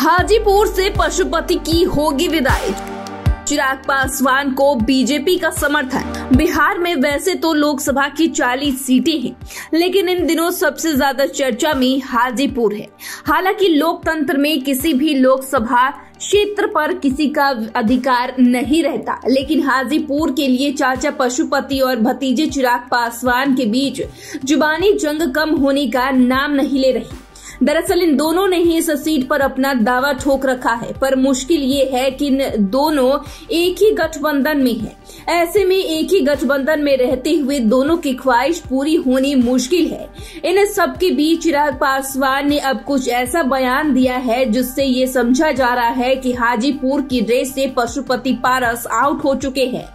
हाजीपुर से पशुपति की होगी विदाई। चिराग पासवान को बीजेपी का समर्थन। बिहार में वैसे तो लोकसभा की 40 सीटें हैं, लेकिन इन दिनों सबसे ज्यादा चर्चा में हाजीपुर है। हालांकि लोकतंत्र में किसी भी लोकसभा क्षेत्र पर किसी का अधिकार नहीं रहता, लेकिन हाजीपुर के लिए चाचा पशुपति और भतीजे चिराग पासवान के बीच जुबानी जंग कम होने का नाम नहीं ले रही। दरअसल इन दोनों ने ही इस सीट पर अपना दावा ठोक रखा है, पर मुश्किल ये है कि इन दोनों एक ही गठबंधन में हैं। ऐसे में एक ही गठबंधन में रहते हुए दोनों की ख्वाहिश पूरी होनी मुश्किल है। इन सब के बीच चिराग पासवान ने अब कुछ ऐसा बयान दिया है जिससे ये समझा जा रहा है कि हाजीपुर की रेस से पशुपति पारस आउट हो चुके हैं।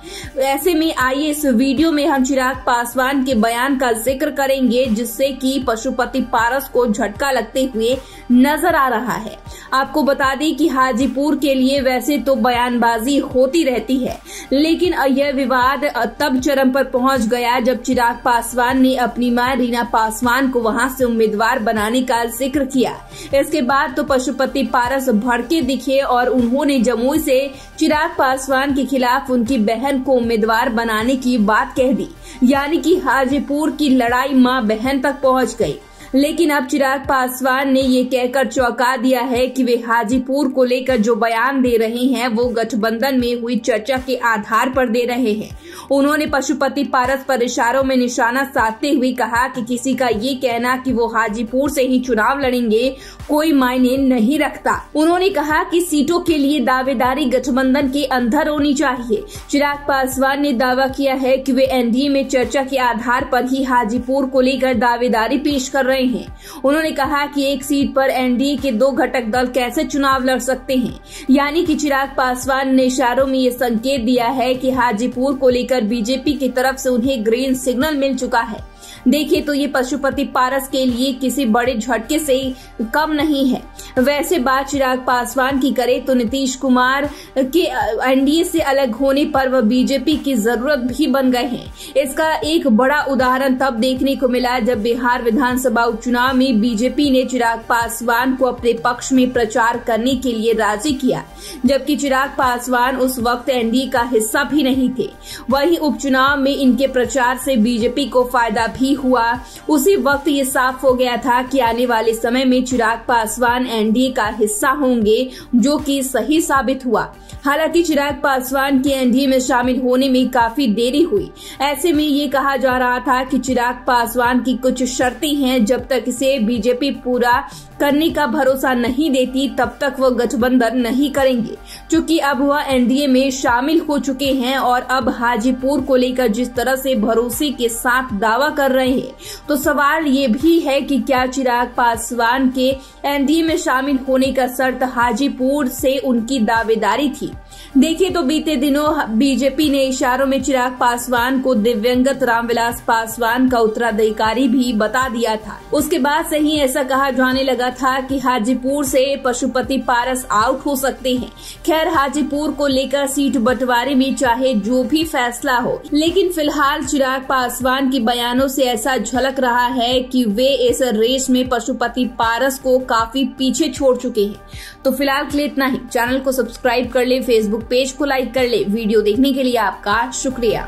ऐसे में आइए इस वीडियो में हम चिराग पासवान के बयान का जिक्र करेंगे, जिससे कि पशुपति पारस को झटका लगते हुए नजर आ रहा है। आपको बता दें कि हाजीपुर के लिए वैसे तो बयानबाजी होती रहती है, लेकिन यह विवाद तब चरम पर पहुंच गया जब चिराग पासवान ने अपनी मां रीना पासवान को वहां से उम्मीदवार बनाने का जिक्र किया। इसके बाद तो पशुपति पारस भड़के दिखे और उन्होंने जमुई से चिराग पासवान के खिलाफ उनकी बहन को उम्मीदवार बनाने की बात कह दी, यानी कि हाजीपुर की लड़ाई मां बहन तक पहुंच गई। लेकिन अब चिराग पासवान ने ये कहकर चौंका दिया है कि वे हाजीपुर को लेकर जो बयान दे रहे हैं वो गठबंधन में हुई चर्चा के आधार पर दे रहे हैं। उन्होंने पशुपति पारस पर इशारों में निशाना साधते हुए कहा कि किसी का ये कहना कि वो हाजीपुर से ही चुनाव लड़ेंगे कोई मायने नहीं रखता। उन्होंने कहा कि सीटों के लिए दावेदारी गठबंधन के अंदर होनी चाहिए। चिराग पासवान ने दावा किया है कि वे एनडीए में चर्चा के आधार पर ही हाजीपुर को लेकर दावेदारी पेश कर रहे हैं। उन्होंने कहा कि एक सीट पर एनडीए के 2 घटक दल कैसे चुनाव लड़ सकते हैं, यानी कि चिराग पासवान ने इशारों में ये संकेत दिया है कि हाजीपुर को लेकर बीजेपी की तरफ से उन्हें ग्रीन सिग्नल मिल चुका है। देखिए तो ये पशुपति पारस के लिए किसी बड़े झटके से कम नहीं है। वैसे बात चिराग पासवान की करे तो नीतीश कुमार के एनडीए से अलग होने पर वह बीजेपी की जरूरत भी बन गए हैं। इसका एक बड़ा उदाहरण तब देखने को मिला जब बिहार विधानसभा उपचुनाव में बीजेपी ने चिराग पासवान को अपने पक्ष में प्रचार करने के लिए राजी किया, जबकि चिराग पासवान उस वक्त एनडीए का हिस्सा भी नहीं थे। वहीं उपचुनाव में इनके प्रचार से बीजेपी को फायदा भी हुआ। उसी वक्त ये साफ हो गया था कि आने वाले समय में चिराग पासवान एनडीए का हिस्सा होंगे, जो कि सही साबित हुआ। हालांकि चिराग पासवान के एनडीए में शामिल होने में काफी देरी हुई। ऐसे में ये कहा जा रहा था कि चिराग पासवान की कुछ शर्तें हैं, जब तक इसे बीजेपी पूरा करने का भरोसा नहीं देती तब तक वो गठबंधन नहीं करेंगे। क्योंकि अब वह एनडीए में शामिल हो चुके हैं और अब हाजीपुर को लेकर जिस तरह से भरोसे के साथ दावा कर रहे हैं, तो सवाल ये भी है कि क्या चिराग पासवान के एनडीए में शामिल होने का शर्त हाजीपुर से उनकी दावेदारी थी। देखिए तो बीते दिनों बीजेपी ने इशारों में चिराग पासवान को दिवंगत रामविलास पासवान का उत्तराधिकारी भी बता दिया था। उसके बाद से ही ऐसा कहा जाने लगा था कि हाजीपुर से पशुपति पारस आउट हो सकते हैं। खैर, हाजीपुर को लेकर सीट बंटवारे में चाहे जो भी फैसला हो, लेकिन फिलहाल चिराग पासवान के बयानों से ऐसा झलक रहा है कि वे इस रेस में पशुपति पारस को काफी पीछे छोड़ चुके हैं। तो फिलहाल के लिए इतना ही। चैनल को सब्सक्राइब कर ले, फेसबुक पेज को लाइक कर ले। वीडियो देखने के लिए आपका शुक्रिया।